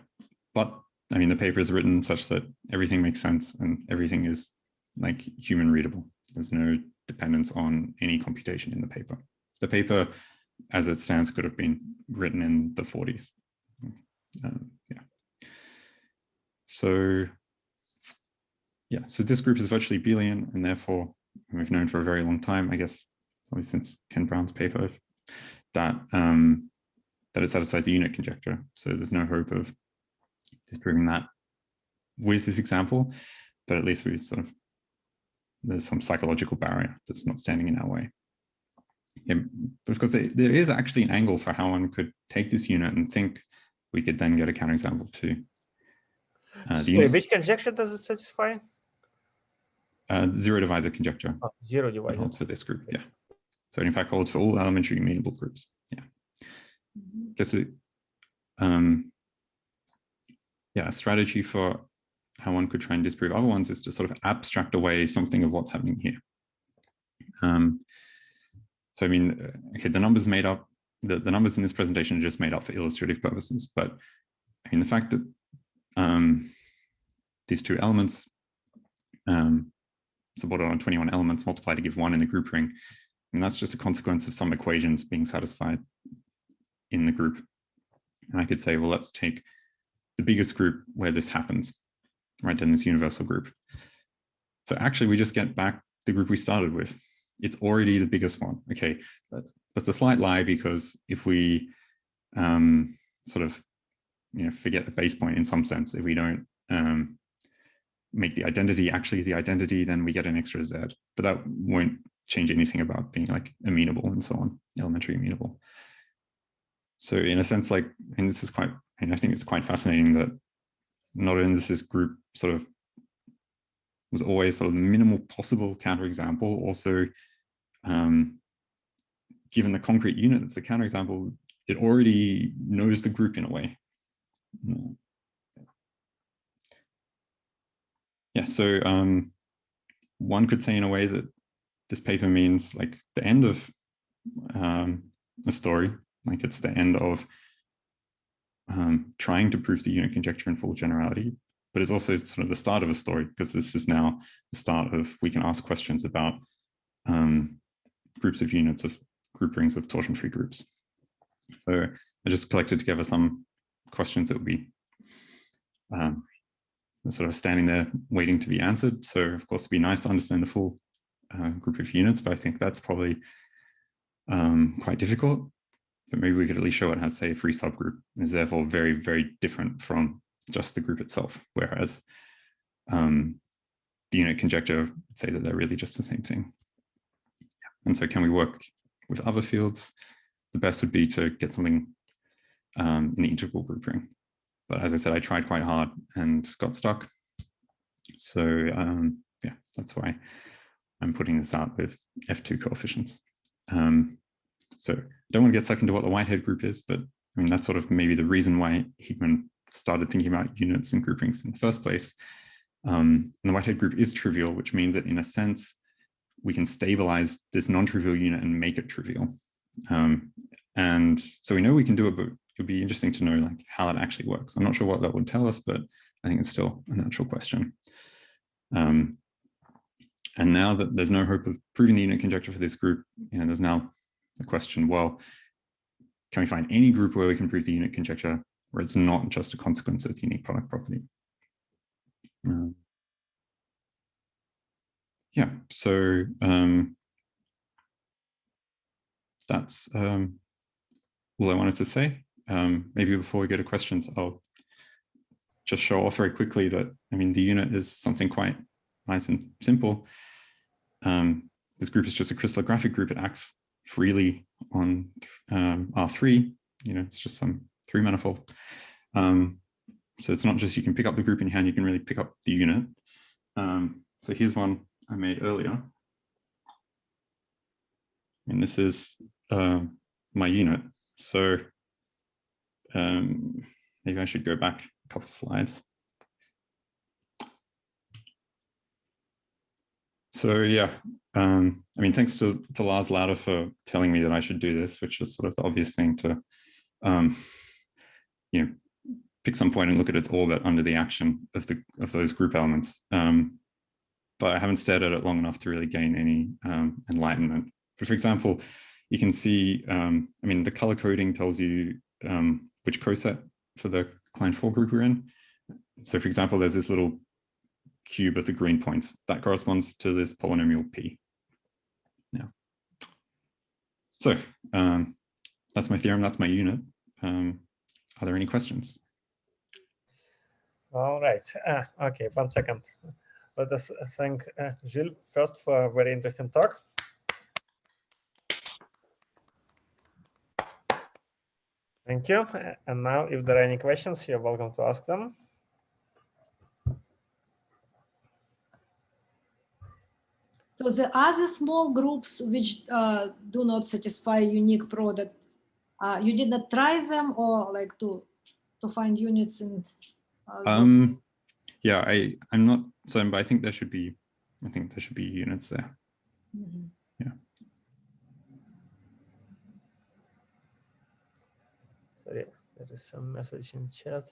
but I mean, the paper is written such that everything makes sense and everything is like human readable. There's no dependence on any computation in the paper. The paper, as it stands, could have been written in the 40s. Yeah. So, yeah, so this group is virtually abelian, and therefore we've known for a very long time, I guess, probably since Ken Brown's paper, that that it satisfies the unit conjecture. So there's no hope of disproving that with this example, but at least we there's some psychological barrier that's not standing in our way. Yeah, but of course, there is actually an angle for how one could take this unit and think we could then get a counterexample to which conjecture does it satisfy? Zero divisor conjecture. Oh, zero divisor. It holds for this group, yeah. So it in fact holds for all elementary amenable groups, yeah. Guess a strategy for how one could try and disprove other ones is to sort of abstract away something of what's happening here. So I mean, okay, the numbers made up, the numbers in this presentation are just made up for illustrative purposes, but I mean, the fact that these 2 elements supported on 21 elements multiply to give 1 in the group ring, and that's just a consequence of some equations being satisfied in the group. And I could say, well, let's take the biggest group where this happens, right, in this universal group. So actually, we just get back the group we started with. It's already the biggest one. Okay, that's a slight lie, because if we sort of forget the base point in some sense, if we don't make the identity actually the identity, then we get an extra Z. But that won't change anything about being like amenable and so on, elementary amenable. So in a sense, like, and this is quite, and I think it's quite fascinating that not only is this group sort of was always sort of the minimal possible counterexample, also given the concrete unit that's the counterexample, it already knows the group in a way. Yeah, so one could say in a way that this paper means like the end of a story, like it's the end of trying to prove the unit conjecture in full generality, but it's also sort of the start of a story, because this is now the start of, we can ask questions about groups of units of group rings of torsion-free groups. So I just collected together some questions that would be sort of standing there waiting to be answered. So of course, it'd be nice to understand the full group of units, but I think that's probably quite difficult. But maybe we could at least show it has, say, a free subgroup, and is therefore very, very different from just the group itself. Whereas the unit conjecture would say that they're really just the same thing. And so can we work with other fields? The best would be to get something in the integral group ring. But as I said, I tried quite hard and got stuck. So yeah, that's why I'm putting this out with F2 coefficients. So I don't want to get stuck into what the Whitehead group is, but I mean, that's sort of maybe the reason why Hickman started thinking about units and group rings in the first place. And the Whitehead group is trivial, which means that in a sense, we can stabilize this non-trivial unit and make it trivial. And so we know we can do it, but it would be interesting to know like how that actually works. I'm not sure what that would tell us, but I think it's still a natural question. And now that there's no hope of proving the unit conjecture for this group, you know, there's now the question, well, can we find any group where we can prove the unit conjecture where it's not just a consequence of the unique product property? Yeah, so that's all I wanted to say. Maybe before we go to questions, I'll just show off very quickly that, I mean, the unit is something quite nice and simple. This group is just a crystallographic group. It acts freely on R3. You know, it's just some 3 manifold. So it's not just you can pick up the group in your hand, you can really pick up the unit. So here's one I made earlier. And this is my unit. So maybe I should go back a couple of slides. So yeah, I mean, thanks to Lars Lauder for telling me that I should do this, which is sort of the obvious thing to, you know, pick some point and look at its orbit under the action of those group elements. But I haven't stared at it long enough to really gain any enlightenment. But for example, you can see, I mean, the color coding tells you which coset for the Klein-4 group we're in. So for example, there's this little cube of the green points that corresponds to this polynomial P. Yeah. So that's my theorem, that's my unit. Are there any questions? All right. Okay, 1 second. Let us thank Gilles first for a very interesting talk. Thank you. And now, if there are any questions, you're welcome to ask them. So the other small groups which do not satisfy unique product, you did not try them, or like to find units in? Yeah, I'm not certain, but I think there should be units there. Mm-hmm. Yeah. Sorry, there is some message in chat.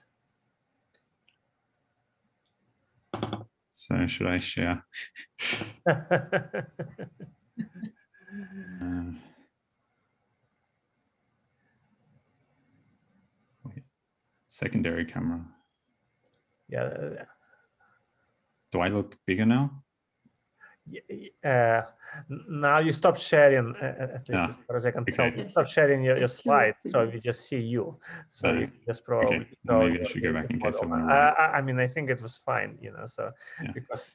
So should I share? Secondary camera. Yeah. Do I look bigger now? Now you stop sharing, at least as far as I can tell. Okay. You stop sharing your slide, so we just see you. So you just probably. Okay. Well, maybe I should go back in case I want to. I mean, I think it was fine, you know. So yeah. Because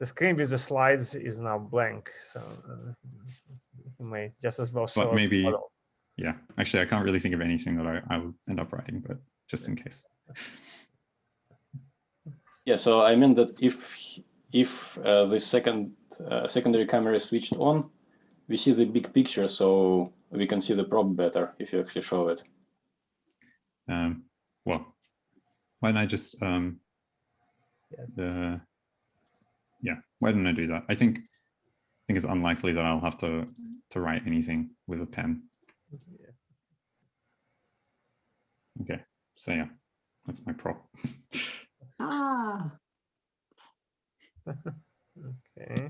the screen with the slides is now blank, so you may just as well show. But maybe, yeah. Actually, I can't really think of anything that I would end up writing, but just in case. Yeah. So I mean that if the secondary camera is switched on, we see the big picture, so we can see the probe better if you actually show it. Well, why don't I just yeah, why don't I do that? I think it's unlikely that I'll have to write anything with a pen. Yeah. Okay, so yeah, that's my prop. Ah, Okay.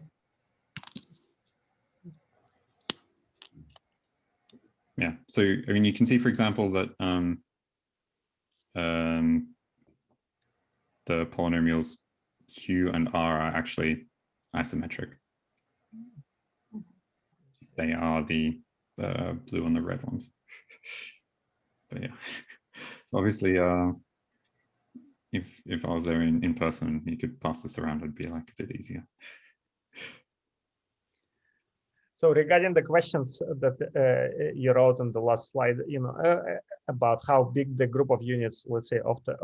Yeah, so I mean, you can see, for example, that the polynomials Q and R are actually isometric. They are the blue and the red ones. But yeah, so obviously, if I was there in person, you could pass this around, it'd be like a bit easier. So regarding the questions that you wrote on the last slide, about how big the group of units, let's say, of the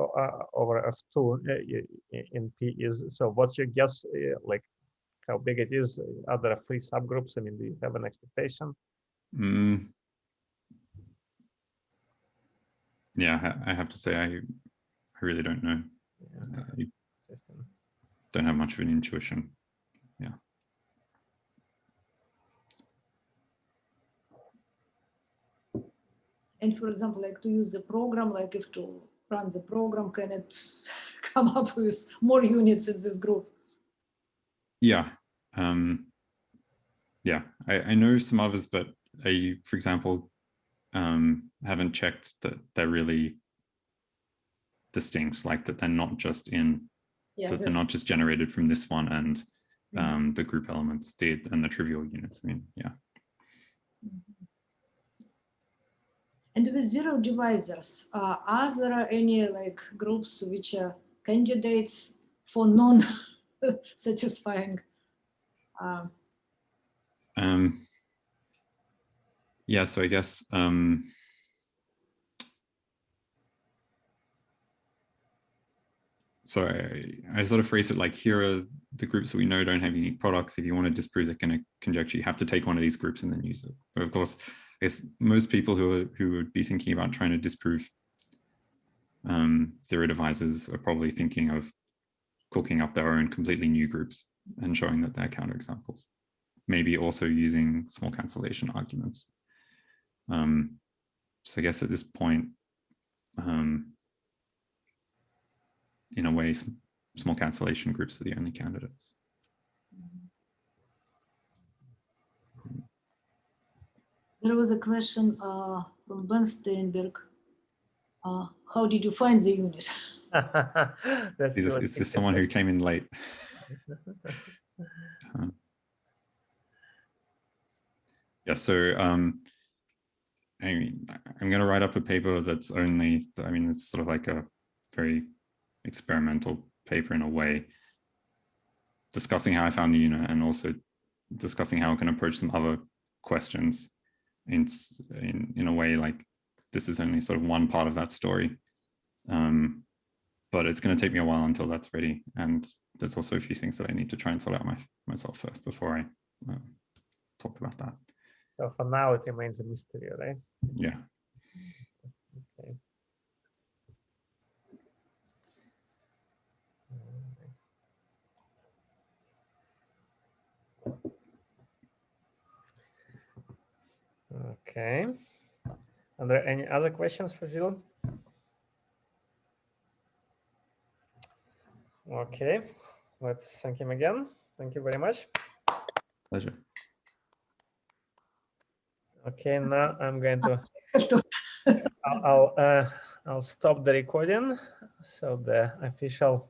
over F2 in P is. So what's your guess, like how big it is? Are there 3 subgroups? I mean, do you have an expectation? Yeah, I have to say, I really don't know. Yeah. I don't have much of an intuition. Yeah. and for example, like to use the program, like if to run the program, can it come up with more units in this group? Yeah. Yeah, I know some others, but I, for example, haven't checked that they're really distinct, like that they're not just that they're not just generated from this one and the group elements and the trivial units. I mean, yeah. And with zero divisors, are there any like groups which are candidates for non-satisfying? Yeah, so I guess so I sort of phrase it like, here are the groups that we know don't have unique products. If you want to disprove the conjecture, you have to take one of these groups and then use it. But of course, I guess most people who would be thinking about trying to disprove zero divisors are probably thinking of cooking up their own completely new groups and showing that they're counterexamples. Maybe also using small cancellation arguments. So I guess at this point, in a way, small cancellation groups are the only candidates. There was a question from Ben Steinberg. How did you find the unit? Is this someone who came in late? Yeah, so I mean, I'm going to write up a paper that's only, I mean, it's sort of like a very experimental paper in a way, discussing how I found the unit and also discussing how I can approach some other questions in a way like this is only sort of one part of that story. But it's going to take me a while until that's ready. And there's also a few things that I need to try and sort out myself first before I talk about that. So for now, it remains a mystery, right? Yeah. Okay. Okay. Are there any other questions for Gilles? Okay, let's thank him again. Thank you very much. Pleasure. Okay, now I'm going to I'll stop the recording so the official